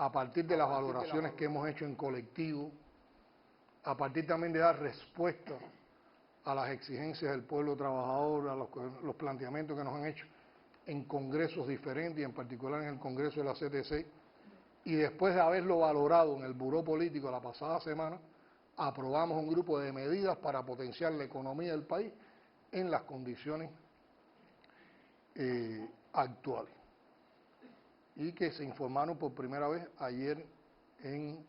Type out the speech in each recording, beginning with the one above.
a partir de las valoraciones que hemos hecho en colectivo, a partir también de dar respuesta a las exigencias del pueblo trabajador, a los planteamientos que nos han hecho en congresos diferentes, y en particular en el Congreso de la CTC, y después de haberlo valorado en el Buró Político la pasada semana, aprobamos un grupo de medidas para potenciar la economía del país en las condiciones actuales, y que se informaron por primera vez ayer en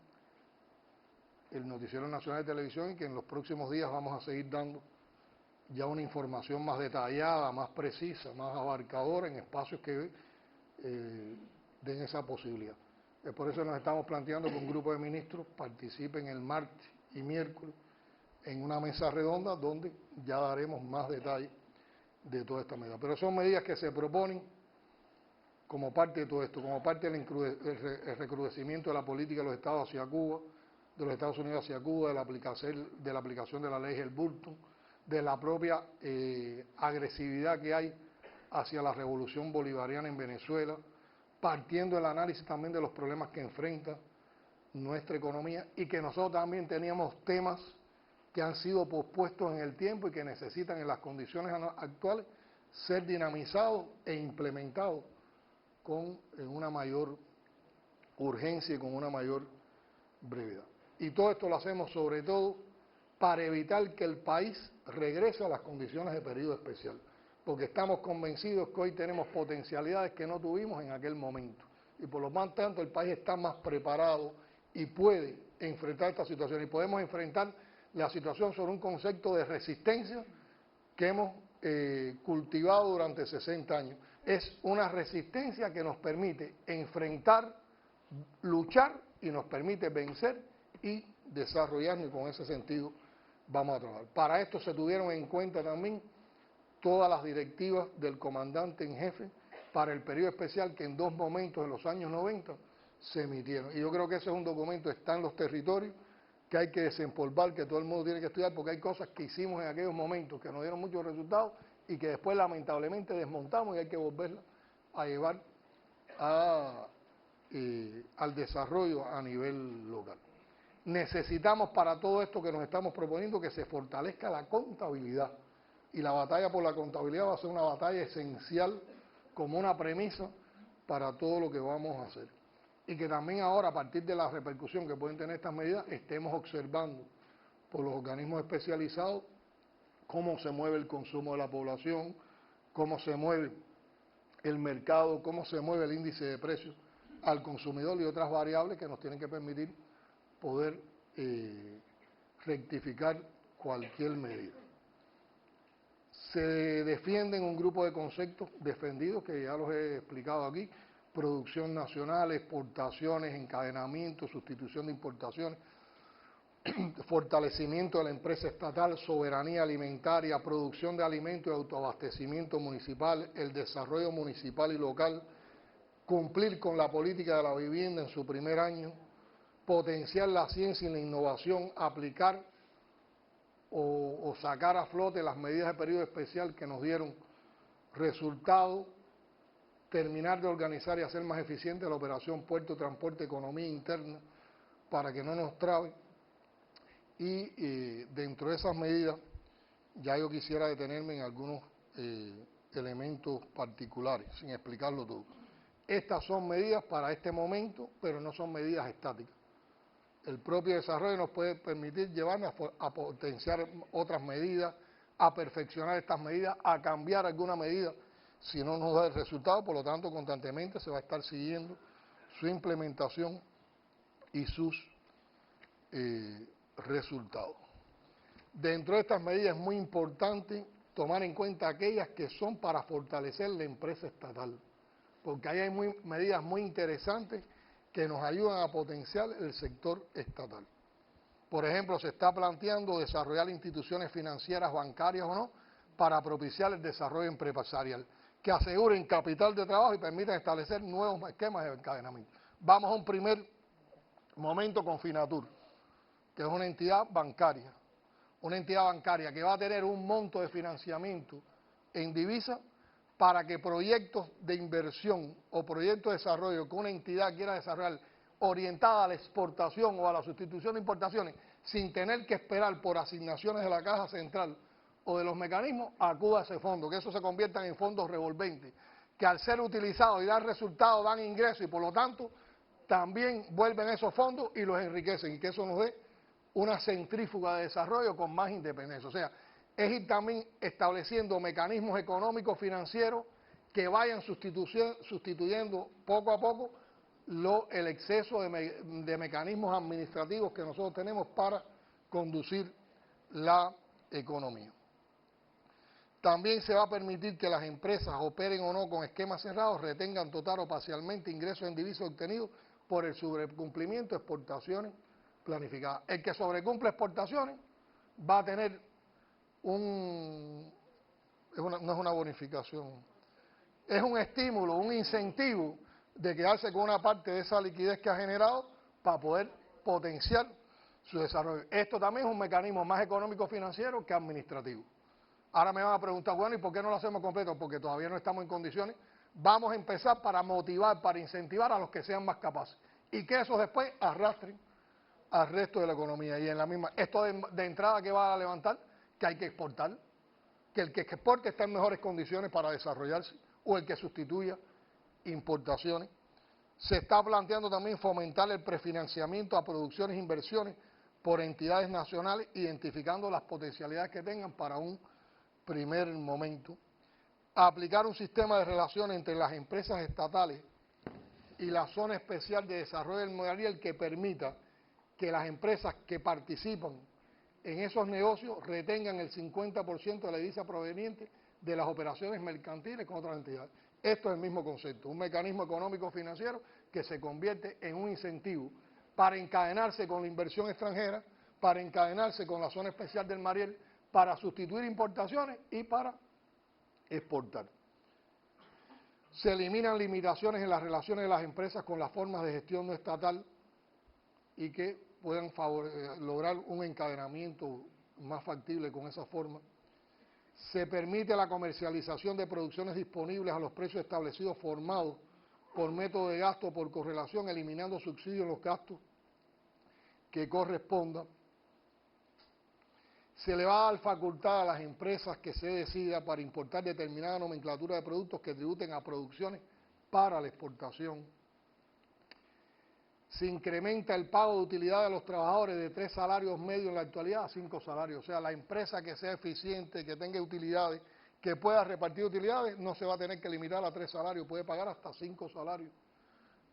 el Noticiero Nacional de Televisión, y que en los próximos días vamos a seguir dando ya una información más detallada, más precisa, más abarcadora en espacios que den esa posibilidad. Por eso nos estamos planteando que un grupo de ministros participen el martes y miércoles en una mesa redonda donde ya daremos más detalles de toda esta medida. Pero son medidas que se proponen como parte de todo esto, como parte del recrudecimiento de la política de los Estados hacia Cuba, de los Estados Unidos hacia Cuba, de la aplicación de la ley Helburton, de la propia agresividad que hay hacia la revolución bolivariana en Venezuela, partiendo del análisis también de los problemas que enfrenta nuestra economía, y que nosotros también teníamos temas que han sido pospuestos en el tiempo y que necesitan en las condiciones actuales ser dinamizados e implementados con una mayor urgencia y con una mayor brevedad. Y todo esto lo hacemos sobre todo para evitar que el país regrese a las condiciones de periodo especial, porque estamos convencidos que hoy tenemos potencialidades que no tuvimos en aquel momento, y por lo más tanto el país está más preparado y puede enfrentar esta situación, y podemos enfrentar la situación sobre un concepto de resistencia que hemos cultivado durante 60 años. Es una resistencia que nos permite enfrentar, luchar, y nos permite vencer y desarrollarnos, y con ese sentido vamos a trabajar. Para esto se tuvieron en cuenta también todas las directivas del comandante en jefe para el periodo especial que en dos momentos en los años 90 se emitieron. Y yo creo que ese es un documento, está en los territorios, que hay que desempolvar, que todo el mundo tiene que estudiar, porque hay cosas que hicimos en aquellos momentos que nos dieron muchos resultados y que después lamentablemente desmontamos, y hay que volverlas a llevar al desarrollo a nivel local. Necesitamos para todo esto que nos estamos proponiendo que se fortalezca la contabilidad, y la batalla por la contabilidad va a ser una batalla esencial como una premisa para todo lo que vamos a hacer. Y que también ahora, a partir de la repercusión que pueden tener estas medidas, estemos observando por los organismos especializados cómo se mueve el consumo de la población, cómo se mueve el mercado, cómo se mueve el índice de precios al consumidor y otras variables que nos tienen que permitir poder rectificar cualquier medida. Se defienden un grupo de conceptos defendidos que ya los he explicado aquí: producción nacional, exportaciones, encadenamiento, sustitución de importaciones, fortalecimiento de la empresa estatal, soberanía alimentaria, producción de alimentos y autoabastecimiento municipal, el desarrollo municipal y local, cumplir con la política de la vivienda en su primer año, potenciar la ciencia y la innovación, aplicar o sacar a flote las medidas de periodo especial que nos dieron resultado, terminar de organizar y hacer más eficiente la operación puerto, transporte, economía interna, para que no nos trabe. Y dentro de esas medidas, ya yo quisiera detenerme en algunos elementos particulares, sin explicarlo todo. Estas son medidas para este momento, pero no son medidas estáticas. El propio desarrollo nos puede permitir llevarnos a potenciar otras medidas, a perfeccionar estas medidas, a cambiar alguna medida si no nos da el resultado. Por lo tanto, constantemente se va a estar siguiendo su implementación y sus resultados. Dentro de estas medidas es muy importante tomar en cuenta aquellas que son para fortalecer la empresa estatal, porque ahí hay medidas muy interesantes que nos ayudan a potenciar el sector estatal. Por ejemplo, se está planteando desarrollar instituciones financieras, bancarias o no, para propiciar el desarrollo empresarial, que aseguren capital de trabajo y permitan establecer nuevos esquemas de encadenamiento. Vamos a un primer momento con Finatur, que es una entidad bancaria que va a tener un monto de financiamiento en divisa para que proyectos de inversión o proyectos de desarrollo que una entidad quiera desarrollar orientada a la exportación o a la sustitución de importaciones, sin tener que esperar por asignaciones de la Caja Central o de los mecanismos, acuda a ese fondo, que eso se conviertan en fondos revolventes, que al ser utilizados y dar resultados dan ingresos y por lo tanto también vuelven esos fondos y los enriquecen y que eso nos dé una centrífuga de desarrollo con más independencia. O sea, es ir también estableciendo mecanismos económicos financieros que vayan sustituyendo poco a poco el exceso de mecanismos administrativos que nosotros tenemos para conducir la economía. También se va a permitir que las empresas operen o no con esquemas cerrados, retengan total o parcialmente ingresos en divisas obtenidos por el sobrecumplimiento de exportaciones planificadas. El que sobrecumple exportaciones va a tener no es una bonificación, es un estímulo, un incentivo de quedarse con una parte de esa liquidez que ha generado para poder potenciar su desarrollo. Esto también es un mecanismo más económico financiero que administrativo. Ahora me van a preguntar, bueno, ¿y por qué no lo hacemos completo? Porque todavía no estamos en condiciones. Vamos a empezar para motivar, para incentivar a los que sean más capaces. Y que eso después arrastren al resto de la economía. Y en la misma, esto de entrada que va a levantar, que hay que exportar, que el que exporte está en mejores condiciones para desarrollarse, o el que sustituya importaciones. Se está planteando también fomentar el prefinanciamiento a producciones e inversiones por entidades nacionales, identificando las potencialidades que tengan para un primer momento. Aplicar un sistema de relaciones entre las empresas estatales y la zona especial de desarrollo del Mariel que permita que las empresas que participan en esos negocios retengan el 50% de la divisa proveniente de las operaciones mercantiles con otras entidades. Esto es el mismo concepto, un mecanismo económico financiero que se convierte en un incentivo para encadenarse con la inversión extranjera, para encadenarse con la zona especial del Mariel, para sustituir importaciones y para exportar. Se eliminan limitaciones en las relaciones de las empresas con las formas de gestión no estatal y que puedan lograr un encadenamiento más factible con esa forma. Se permite la comercialización de producciones disponibles a los precios establecidos formados por método de gasto por correlación, eliminando subsidios en los gastos que correspondan. Se le va a dar facultad a las empresas que se decida para importar determinada nomenclatura de productos que tributen a producciones para la exportación. Se incrementa el pago de utilidad de los trabajadores de 3 salarios medios en la actualidad a 5 salarios. O sea, la empresa que sea eficiente, que tenga utilidades, que pueda repartir utilidades, no se va a tener que limitar a 3 salarios, puede pagar hasta 5 salarios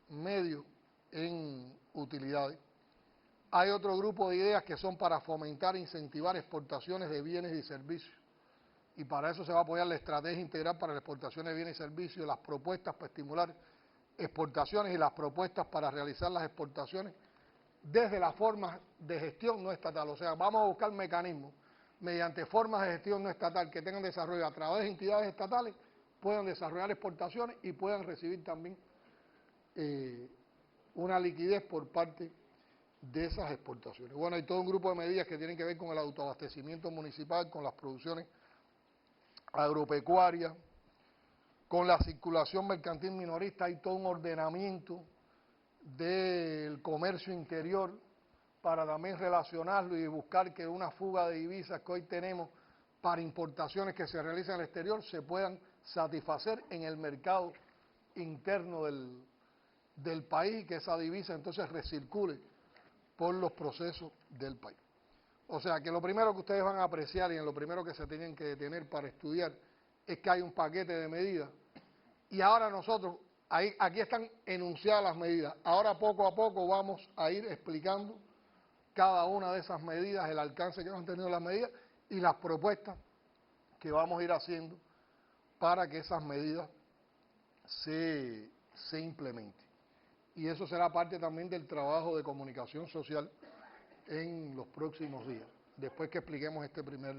medios en utilidades. Hay otro grupo de ideas que son para fomentar e incentivar exportaciones de bienes y servicios. Y para eso se va a apoyar la estrategia integral para la exportación de bienes y servicios, las propuestas para estimular exportaciones y las propuestas para realizar las exportaciones desde las formas de gestión no estatal. O sea, vamos a buscar mecanismos mediante formas de gestión no estatal que tengan desarrollo a través de entidades estatales, puedan desarrollar exportaciones y puedan recibir también una liquidez por parte de esas exportaciones. Bueno, hay todo un grupo de medidas que tienen que ver con el autoabastecimiento municipal, con las producciones agropecuarias, con la circulación mercantil minorista. Hay todo un ordenamiento del comercio interior para también relacionarlo y buscar que una fuga de divisas que hoy tenemos para importaciones que se realizan en el exterior se puedan satisfacer en el mercado interno del país y que esa divisa entonces recircule por los procesos del país. O sea que lo primero que ustedes van a apreciar y en lo primero que se tienen que detener para estudiar es que hay un paquete de medidas y ahora nosotros, aquí están enunciadas las medidas, ahora poco a poco vamos a ir explicando cada una de esas medidas, el alcance que han tenido las medidas y las propuestas que vamos a ir haciendo para que esas medidas se implementen. Y eso será parte también del trabajo de comunicación social en los próximos días, después que expliquemos este primer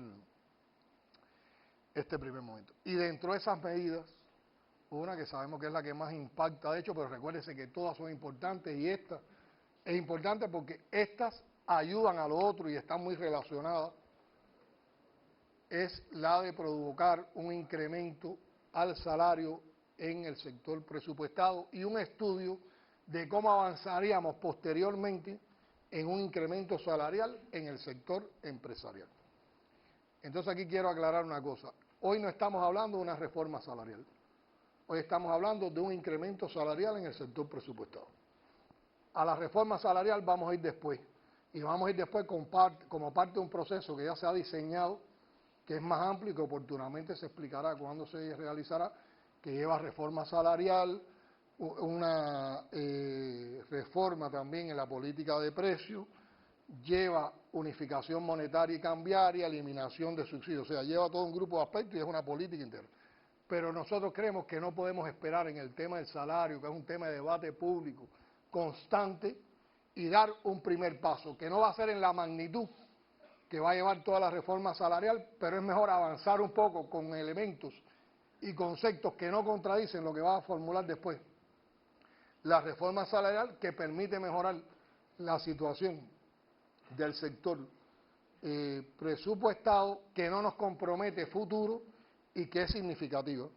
momento. Y dentro de esas medidas, una que sabemos que es la que más impacta, de hecho, pero recuérdense que todas son importantes y esta es importante porque estas ayudan a lo otro y están muy relacionadas, es la de provocar un incremento al salario en el sector presupuestado y un estudio de cómo avanzaríamos posteriormente en un incremento salarial en el sector empresarial. Entonces aquí quiero aclarar una cosa. Hoy no estamos hablando de una reforma salarial. Hoy estamos hablando de un incremento salarial en el sector presupuestado. A la reforma salarial vamos a ir después. Y vamos a ir después como parte de un proceso que ya se ha diseñado, que es más amplio y que oportunamente se explicará cuándo se realizará, que lleva reforma salarial, una reforma también en la política de precios, lleva unificación monetaria y cambiaria, eliminación de subsidios, o sea, lleva todo un grupo de aspectos y es una política interna. Pero nosotros creemos que no podemos esperar en el tema del salario, que es un tema de debate público constante, y dar un primer paso, que no va a ser en la magnitud que va a llevar toda la reforma salarial, pero es mejor avanzar un poco con elementos y conceptos que no contradicen lo que va a formular después la reforma salarial, que permite mejorar la situación del sector presupuestado, que no nos compromete futuro y que es significativa.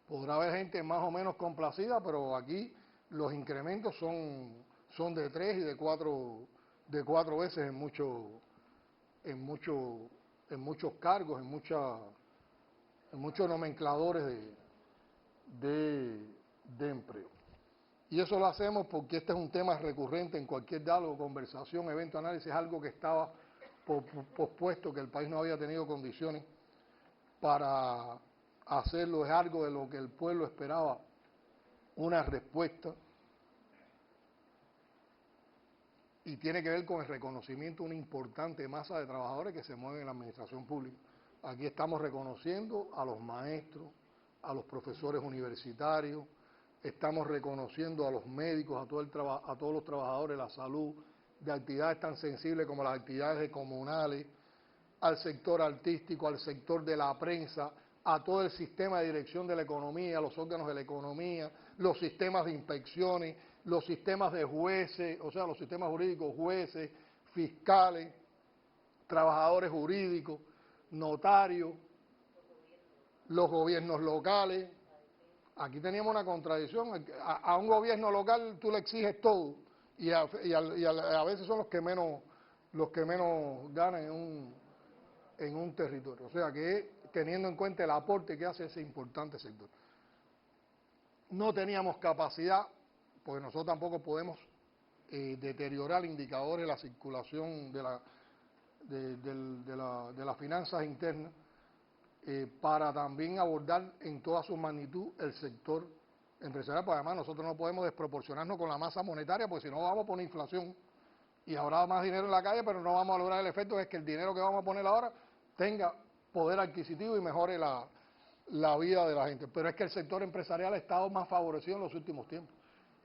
Podrá haber gente más o menos complacida, pero aquí los incrementos son de 3 y de 4 veces en muchos cargos, en muchos nomencladores de empleo. Y eso lo hacemos porque este es un tema recurrente en cualquier diálogo, conversación, evento, análisis, algo que estaba pospuesto, que el país no había tenido condiciones para hacerlo, es algo de lo que el pueblo esperaba una respuesta, y tiene que ver con el reconocimiento de una importante masa de trabajadores que se mueven en la administración pública. Aquí estamos reconociendo a los maestros, a los profesores universitarios, estamos reconociendo a los médicos, a todos los trabajadores de la salud, de actividades tan sensibles como las actividades comunales, al sector artístico, al sector de la prensa, a todo el sistema de dirección de la economía, los órganos de la economía, los sistemas de inspecciones, los sistemas de jueces, o sea, los sistemas jurídicos, jueces, fiscales, trabajadores jurídicos, notarios, los gobiernos locales. Aquí teníamos una contradicción. A un gobierno local tú le exiges todo y a veces son los que menos ganan en un territorio. O sea que teniendo en cuenta el aporte que hace ese importante sector. No teníamos capacidad, porque nosotros tampoco podemos deteriorar indicadores de la circulación de las finanzas internas, para también abordar en toda su magnitud el sector empresarial, porque además nosotros no podemos desproporcionarnos con la masa monetaria, porque si no vamos a poner inflación y habrá más dinero en la calle, pero no vamos a lograr el efecto de que el dinero que vamos a poner ahora tenga poder adquisitivo y mejore la vida de la gente. Pero es que el sector empresarial ha estado más favorecido en los últimos tiempos.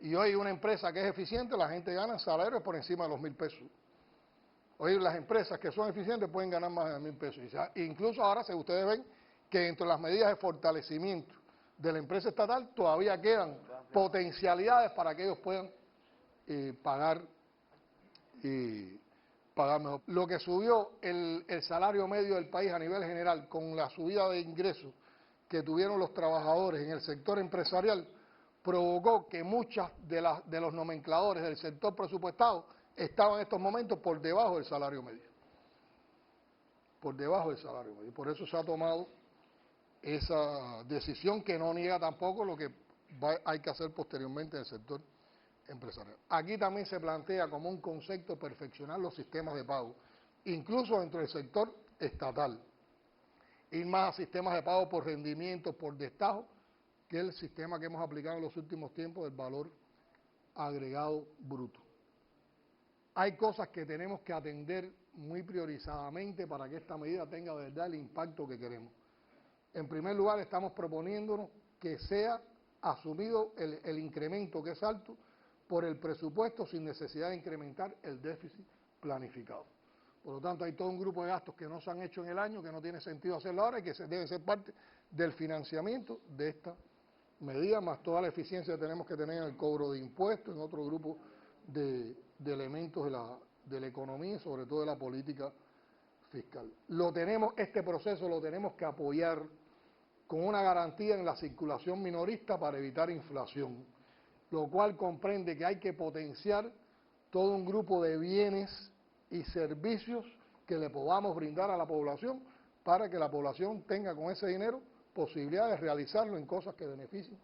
Y hoy una empresa que es eficiente, la gente gana salarios por encima de los 1.000 pesos. Hoy las empresas que son eficientes pueden ganar más de 1.000 pesos. Incluso ahora, si ustedes ven que dentro de las medidas de fortalecimiento de la empresa estatal todavía quedan potencialidades para que ellos puedan pagar mejor. Lo que subió el salario medio del país a nivel general con la subida de ingresos que tuvieron los trabajadores en el sector empresarial provocó que muchas de los nomencladores del sector presupuestado estaban en estos momentos por debajo del salario medio. Por debajo del salario medio. Por eso se ha tomado esa decisión, que no niega tampoco lo que hay que hacer posteriormente en el sector empresarial. Aquí también se plantea como un concepto perfeccionar los sistemas de pago, incluso dentro del sector estatal. Ir más a sistemas de pago por rendimiento, por destajo, que el sistema que hemos aplicado en los últimos tiempos del valor agregado bruto. Hay cosas que tenemos que atender muy priorizadamente para que esta medida tenga de verdad el impacto que queremos. En primer lugar, estamos proponiéndonos que sea asumido el incremento, que es alto, por el presupuesto sin necesidad de incrementar el déficit planificado. Por lo tanto, hay todo un grupo de gastos que no se han hecho en el año, que no tiene sentido hacerlo ahora y que deben ser parte del financiamiento de esta medida, más toda la eficiencia que tenemos que tener en el cobro de impuestos, en otro grupo de elementos de la economía y sobre todo de la política fiscal. Este proceso lo tenemos que apoyar con una garantía en la circulación minorista para evitar inflación. lo cual comprende que hay que potenciar todo un grupo de bienes y servicios que le podamos brindar a la población para que la población tenga con ese dinero posibilidad de realizarlo en cosas que beneficien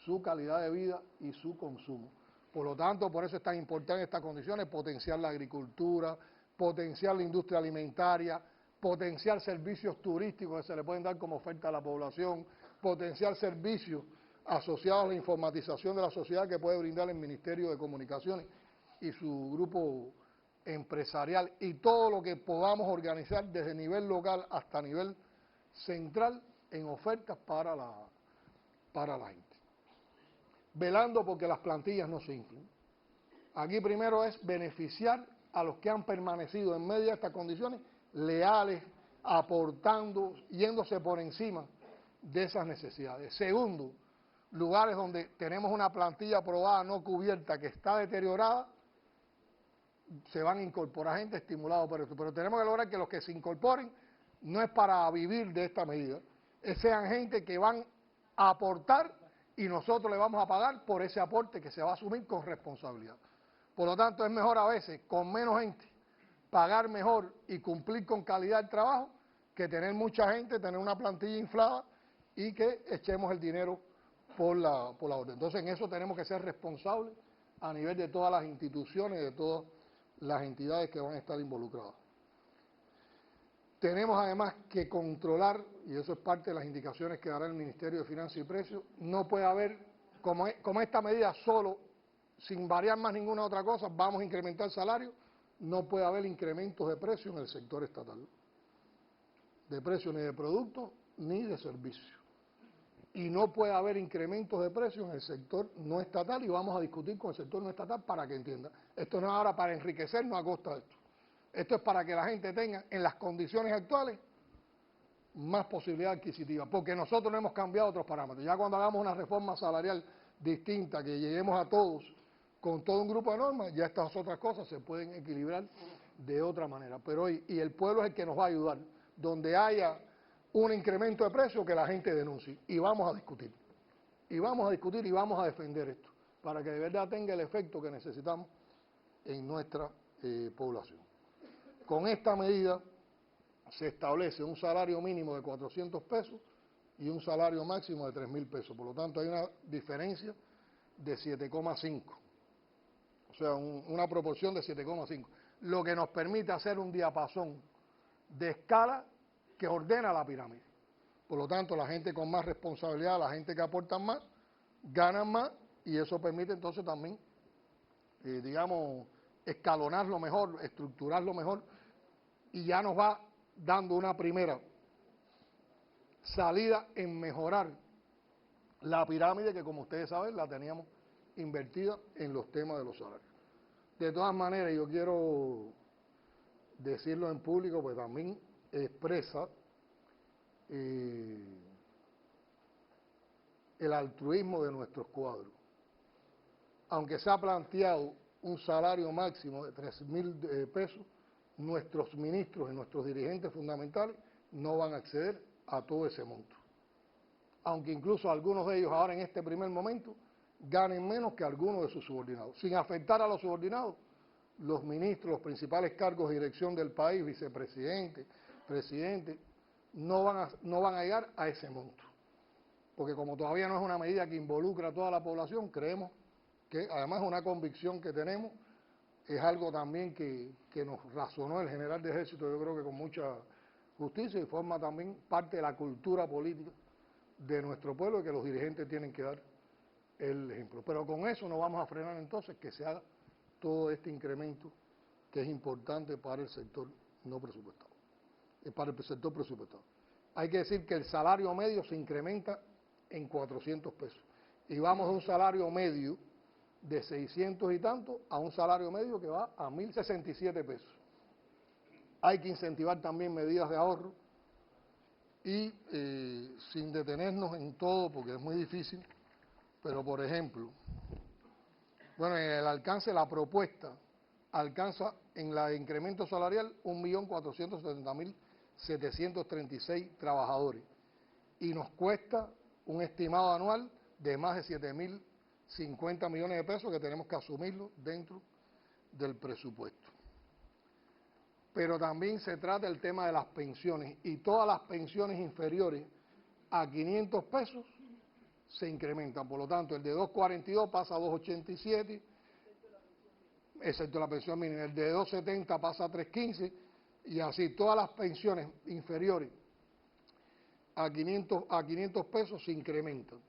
su calidad de vida y su consumo. Por lo tanto, por eso es tan importante estas condiciones, potenciar la agricultura, potenciar la industria alimentaria, potenciar servicios turísticos que se le pueden dar como oferta a la población, potenciar servicios asociados a la informatización de la sociedad que puede brindar el Ministerio de Comunicaciones y su grupo empresarial, y todo lo que podamos organizar desde nivel local hasta nivel central en ofertas para la gente. Velando porque las plantillas no se inflen. Aquí primero es beneficiar a los que han permanecido en medio de estas condiciones, leales, aportando, yéndose por encima de esas necesidades. Segundo, lugares donde tenemos una plantilla aprobada no cubierta que está deteriorada, se van a incorporar gente estimulada por esto. Pero tenemos que lograr que los que se incorporen no es para vivir de esta medida, sean gente que van a aportar y nosotros le vamos a pagar por ese aporte que se va a asumir con responsabilidad. Por lo tanto, es mejor a veces, con menos gente, pagar mejor y cumplir con calidad el trabajo, que tener mucha gente, tener una plantilla inflada y que echemos el dinero por la orden. Entonces, en eso tenemos que ser responsables a nivel de todas las instituciones, de todas las entidades que van a estar involucradas. Tenemos además que controlar, y eso es parte de las indicaciones que dará el Ministerio de Finanzas y Precios, no puede haber, como esta medida solo, sin variar más ninguna otra cosa, vamos a incrementar el salario, no puede haber incrementos de precios en el sector estatal, de precios ni de productos ni de servicios. Y no puede haber incrementos de precios en el sector no estatal, y vamos a discutir con el sector no estatal para que entienda. Esto no es ahora para enriquecernos a costa de esto. Esto es para que la gente tenga, en las condiciones actuales, más posibilidad adquisitiva, porque nosotros no hemos cambiado otros parámetros. Ya cuando hagamos una reforma salarial distinta, que lleguemos a todos con todo un grupo de normas, ya estas otras cosas se pueden equilibrar de otra manera. Pero hoy, y el pueblo es el que nos va a ayudar, donde haya un incremento de precios, que la gente denuncie, y vamos a discutir. Y vamos a discutir y vamos a defender esto, para que de verdad tenga el efecto que necesitamos en nuestra población. Con esta medida se establece un salario mínimo de 400 pesos y un salario máximo de 3.000 pesos. Por lo tanto, hay una diferencia de 7,5. O sea, una proporción de 7,5. Lo que nos permite hacer un diapasón de escala que ordena la pirámide. Por lo tanto, la gente con más responsabilidad, la gente que aporta más, ganan más, y eso permite entonces también, digamos, escalonarlo mejor, estructurarlo mejor, y ya nos va dando una primera salida en mejorar la pirámide que, como ustedes saben, la teníamos invertida en los temas de los salarios. De todas maneras, yo quiero decirlo en público, pues también expresa el altruismo de nuestros cuadros. Aunque se ha planteado un salario máximo de 3.000 pesos, nuestros ministros y nuestros dirigentes fundamentales no van a acceder a todo ese monto. Aunque incluso algunos de ellos ahora en este primer momento ganen menos que algunos de sus subordinados. Sin afectar a los subordinados, los ministros, los principales cargos de dirección del país, vicepresidente, presidente, no van a llegar a ese monto. Porque como todavía no es una medida que involucra a toda la población, creemos que, además, una convicción que tenemos, es algo también que nos razonó el general de ejército, yo creo que con mucha justicia, y forma también parte de la cultura política de nuestro pueblo, y que los dirigentes tienen que dar el ejemplo. Pero con eso no vamos a frenar entonces que se haga todo este incremento que es importante para el sector no presupuestado, para el sector presupuestado. Hay que decir que el salario medio se incrementa en 400 pesos, y vamos a un salario medio de 600 y tanto a un salario medio que va a 1.067 pesos. Hay que incentivar también medidas de ahorro y sin detenernos en todo, porque es muy difícil, pero por ejemplo, bueno, en el alcance, la propuesta alcanza en la incremento salarial 1.470.736 trabajadores, y nos cuesta un estimado anual de más de 50 millones de pesos que tenemos que asumirlo dentro del presupuesto. Pero también se trata del tema de las pensiones, y todas las pensiones inferiores a 500 pesos se incrementan. Por lo tanto, el de 2.42 pasa a 2.87, excepto la pensión mínima. El de 2.70 pasa a 3.15, y así todas las pensiones inferiores a 500 pesos se incrementan.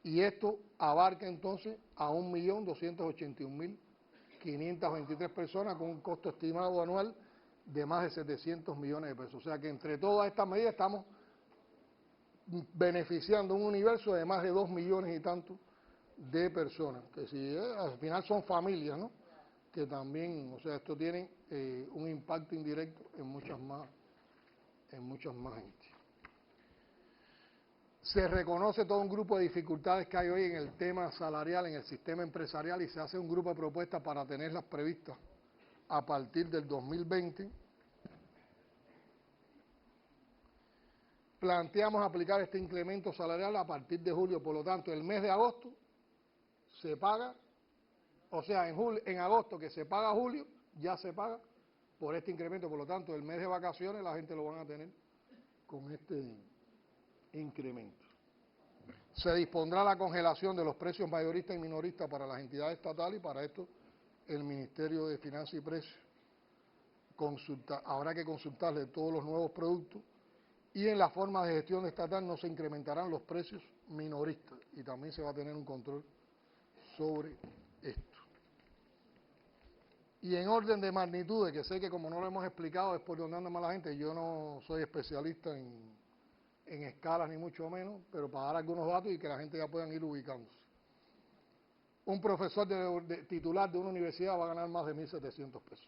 Y esto abarca entonces a 1.281.523 personas con un costo estimado anual de más de 700 millones de pesos. O sea que entre todas estas medidas estamos beneficiando un universo de más de 2 millones y tantos de personas, que si al final son familias, ¿no? Que también, o sea, esto tiene un impacto indirecto en muchas más gente. Se reconoce todo un grupo de dificultades que hay hoy en el tema salarial, en el sistema empresarial, y se hace un grupo de propuestas para tenerlas previstas a partir del 2020. Planteamos aplicar este incremento salarial a partir de julio, por lo tanto, el mes de agosto se paga, o sea, en agosto que se paga julio, ya se paga por este incremento, por lo tanto, el mes de vacaciones la gente lo van a tener con este incremento. Se dispondrá la congelación de los precios mayoristas y minoristas para las entidades estatales, y para esto el Ministerio de Finanzas y Precios habrá que consultarle todos los nuevos productos, y en la forma de gestión estatal no se incrementarán los precios minoristas, y también se va a tener un control sobre esto. Y en orden de magnitudes, que sé que como no lo hemos explicado es por donde anda más la gente, yo no soy especialista en escalas ni mucho menos, pero para dar algunos datos y que la gente ya puedan ir ubicándose. Un profesor titular de una universidad va a ganar más de 1.700 pesos.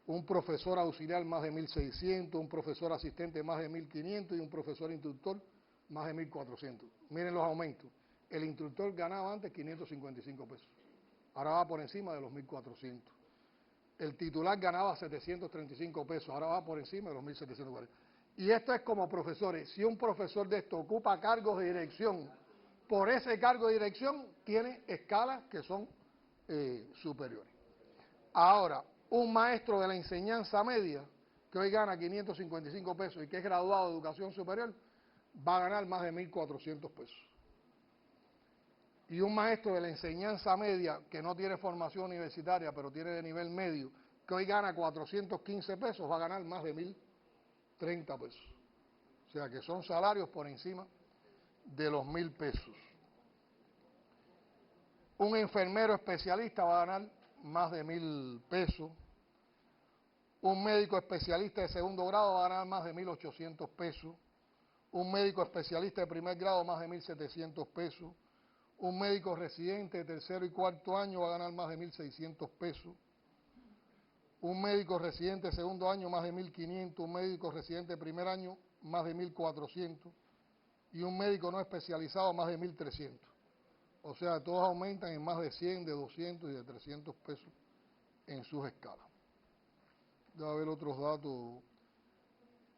Un profesor auxiliar más de 1.600, un profesor asistente más de 1.500 y un profesor instructor más de 1.400. Miren los aumentos. El instructor ganaba antes 555 pesos. Ahora va por encima de los 1.400. El titular ganaba 735 pesos, ahora va por encima de los 1.740. Y esto es como profesores. Si un profesor de esto ocupa cargos de dirección, por ese cargo de dirección tiene escalas que son superiores. Ahora, un maestro de la enseñanza media, que hoy gana 555 pesos y que es graduado de educación superior, va a ganar más de 1.400 pesos. Y un maestro de la enseñanza media, que no tiene formación universitaria, pero tiene de nivel medio, que hoy gana 415 pesos, va a ganar más de 1.030 pesos. O sea que son salarios por encima de los 1.000 pesos. Un enfermero especialista va a ganar más de 1.000 pesos. Un médico especialista de segundo grado va a ganar más de 1.800 pesos. Un médico especialista de primer grado más de 1.700 pesos. Un médico residente de tercero y cuarto año va a ganar más de 1.600 pesos. Un médico residente de segundo año más de 1.500. Un médico residente de primer año más de 1.400. Y un médico no especializado más de 1.300. O sea, todos aumentan en más de 100, de 200 y de 300 pesos en sus escalas. Debe haber otros datos.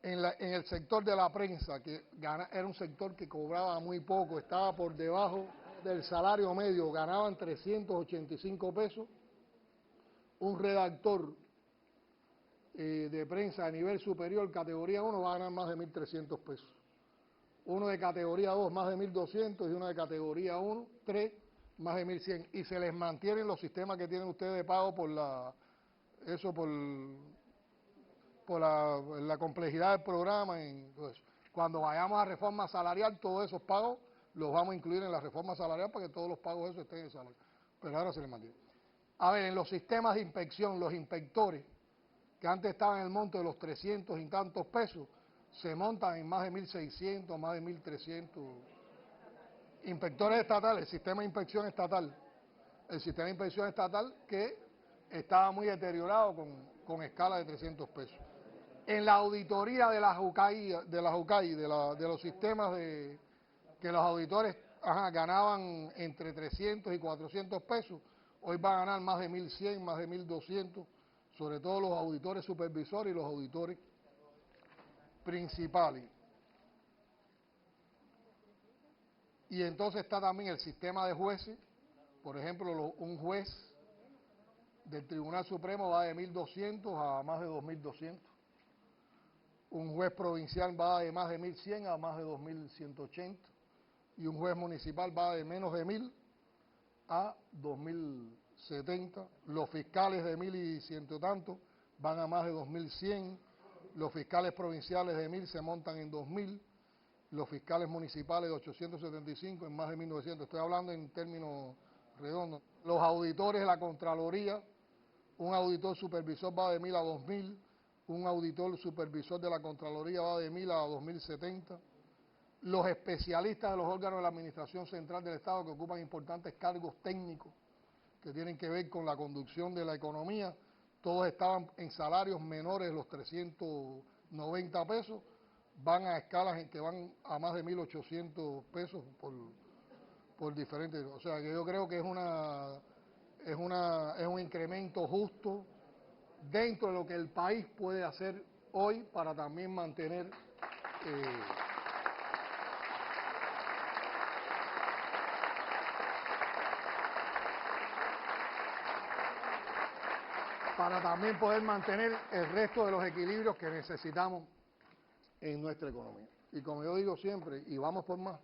En el sector de la prensa, que era un sector que cobraba muy poco, estaba por debajo del salario medio, ganaban 385 pesos. Un redactor de prensa a nivel superior, categoría 1, va a ganar más de 1.300 pesos. Uno de categoría 2, más de 1.200, y uno de categoría 1, 3, más de 1.100. Y se les mantienen los sistemas que tienen ustedes de pago por la complejidad del programa. Entonces, cuando vayamos a reforma salarial, todos esos pagos los vamos a incluir en la reforma salarial para que todos los pagos esos estén en el salario. Pero ahora se les mantiene. A ver, en los sistemas de inspección, los inspectores, que antes estaban en el monto de los 300 y tantos pesos, se montan en más de 1.600, más de 1.300. Inspectores estatales, el sistema de inspección estatal. El sistema de inspección estatal que estaba muy deteriorado con escala de 300 pesos. En la auditoría de las UCAI, de los sistemas que los auditores ganaban entre 300 y 400 pesos, hoy va a ganar más de 1.100, más de 1.200, sobre todo los auditores supervisores y los auditores principales. Y entonces está también el sistema de jueces. Por ejemplo, un juez del Tribunal Supremo va de 1.200 a más de 2.200. Un juez provincial va de más de 1.100 a más de 2.180. Y un juez municipal va de menos de 1.000 a 2.070. Los fiscales de 1.100 y tanto van a más de 2.100. Los fiscales provinciales de 1.000 se montan en 2.000. Los fiscales municipales de 875 en más de 1.900. Estoy hablando en términos redondos. Los auditores de la Contraloría, un auditor supervisor va de 1.000 a 2.000. Un auditor supervisor de la Contraloría va de 1.000 a 2.070. Los especialistas de los órganos de la Administración Central del Estado que ocupan importantes cargos técnicos que tienen que ver con la conducción de la economía, todos estaban en salarios menores de los 390 pesos, van a escalas en que van a más de 1.800 pesos por diferentes. O sea que yo creo que es un incremento justo dentro de lo que el país puede hacer hoy para también mantener para también poder mantener el resto de los equilibrios que necesitamos en nuestra economía. Y como yo digo siempre, y vamos por más,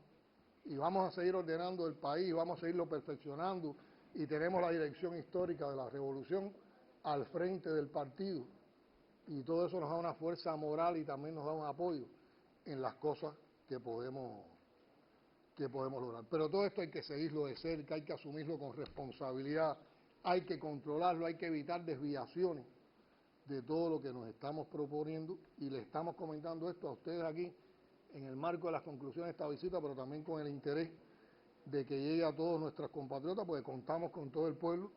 y vamos a seguir ordenando el país, vamos a seguirlo perfeccionando, y tenemos la dirección histórica de la revolución al frente del partido, y todo eso nos da una fuerza moral y también nos da un apoyo en las cosas que podemos lograr. Pero todo esto hay que seguirlo de cerca, hay que asumirlo con responsabilidad, hay que controlarlo, hay que evitar desviaciones de todo lo que nos estamos proponiendo, y le estamos comentando esto a ustedes aquí en el marco de las conclusiones de esta visita, pero también con el interés de que llegue a todos nuestros compatriotas, porque contamos con todo el pueblo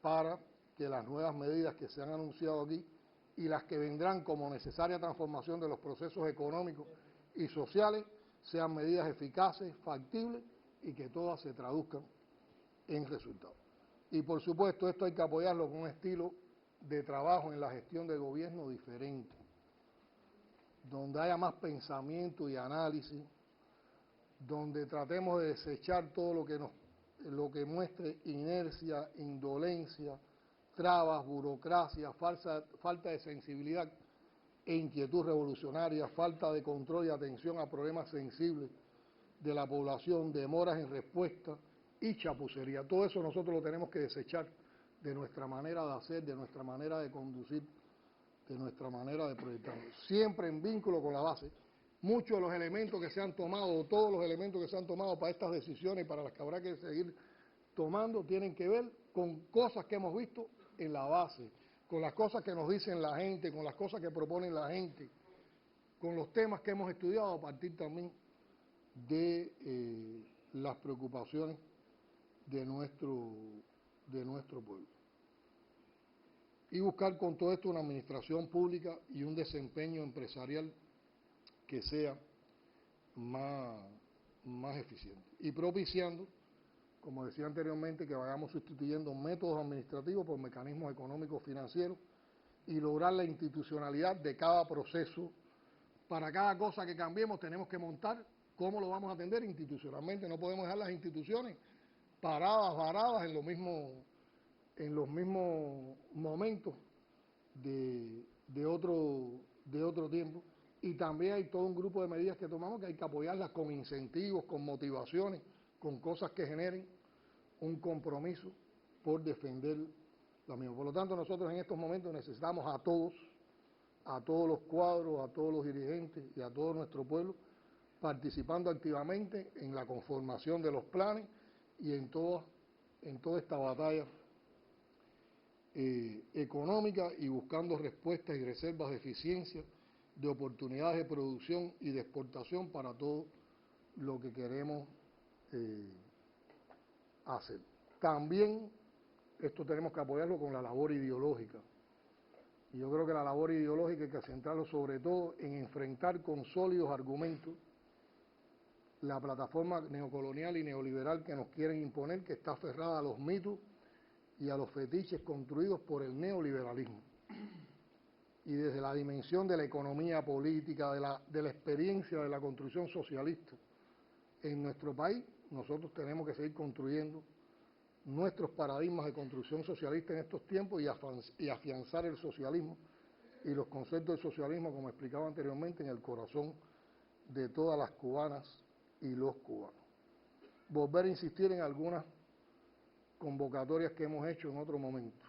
para que las nuevas medidas que se han anunciado aquí y las que vendrán como necesaria transformación de los procesos económicos y sociales sean medidas eficaces, factibles y que todas se traduzcan en resultados. Y por supuesto esto hay que apoyarlo con un estilo de trabajo en la gestión del gobierno diferente, donde haya más pensamiento y análisis, donde tratemos de desechar todo lo que muestre inercia, indolencia, trabas, burocracia, falta de sensibilidad e inquietud revolucionaria, falta de control y atención a problemas sensibles de la población, demoras en respuesta y chapucería. Todo eso nosotros lo tenemos que desechar de nuestra manera de hacer, de nuestra manera de conducir, de nuestra manera de proyectar, siempre en vínculo con la base. Muchos de los elementos que se han tomado, o todos los elementos que se han tomado para estas decisiones y para las que habrá que seguir tomando, tienen que ver con cosas que hemos visto en la base, con las cosas que nos dicen la gente, con las cosas que proponen la gente, con los temas que hemos estudiado a partir también de las preocupaciones de nuestro pueblo. Y buscar con todo esto una administración pública y un desempeño empresarial que sea más eficiente. Y propiciando, como decía anteriormente, que vayamos sustituyendo métodos administrativos por mecanismos económicos financieros y lograr la institucionalidad de cada proceso. Para cada cosa que cambiemos tenemos que montar cómo lo vamos a atender institucionalmente. No podemos dejar las instituciones varadas en los mismos momentos de otro tiempo. Y también hay todo un grupo de medidas que tomamos que hay que apoyarlas con incentivos, con motivaciones, con cosas que generen un compromiso por defender la misma. Por lo tanto, nosotros en estos momentos necesitamos a todos los cuadros, a todos los dirigentes y a todo nuestro pueblo participando activamente en la conformación de los planes y en toda esta batalla económica, y buscando respuestas y reservas de eficiencia, de oportunidades de producción y de exportación para todo lo que queremos hacer. También esto tenemos que apoyarlo con la labor ideológica. Y yo creo que la labor ideológica hay que centrarlo sobre todo en enfrentar con sólidos argumentos la plataforma neocolonial y neoliberal que nos quieren imponer, que está aferrada a los mitos y a los fetiches construidos por el neoliberalismo. Y desde la dimensión de la economía política, de la experiencia de la construcción socialista, en nuestro país nosotros tenemos que seguir construyendo nuestros paradigmas de construcción socialista en estos tiempos y afianzar el socialismo y los conceptos del socialismo, como explicaba anteriormente, en el corazón de todas las cubanas y los cubanos. Volver a insistir en algunas convocatorias que hemos hecho en otro momento.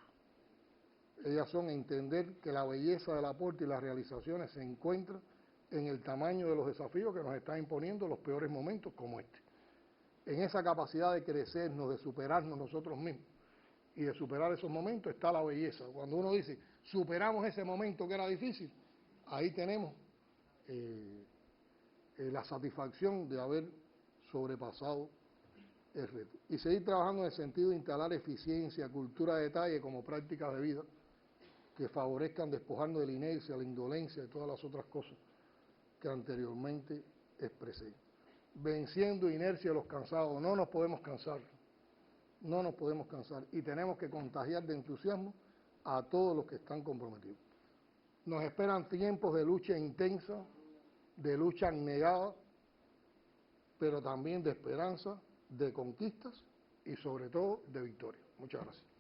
Ellas son entender que la belleza del aporte y las realizaciones se encuentran en el tamaño de los desafíos que nos están imponiendo los peores momentos como este. En esa capacidad de crecernos, de superarnos nosotros mismos y de superar esos momentos está la belleza. Cuando uno dice, superamos ese momento que era difícil, ahí tenemos la satisfacción de haber sobrepasado el reto. Y seguir trabajando en el sentido de instalar eficiencia, cultura de detalle como prácticas de vida que favorezcan despojarnos de la inercia, la indolencia y todas las otras cosas que anteriormente expresé. Venciendo inercia de los cansados, no nos podemos cansar, no nos podemos cansar y tenemos que contagiar de entusiasmo a todos los que están comprometidos. Nos esperan tiempos de lucha intensa, de lucha negada, pero también de esperanza, de conquistas y sobre todo de victoria. Muchas gracias.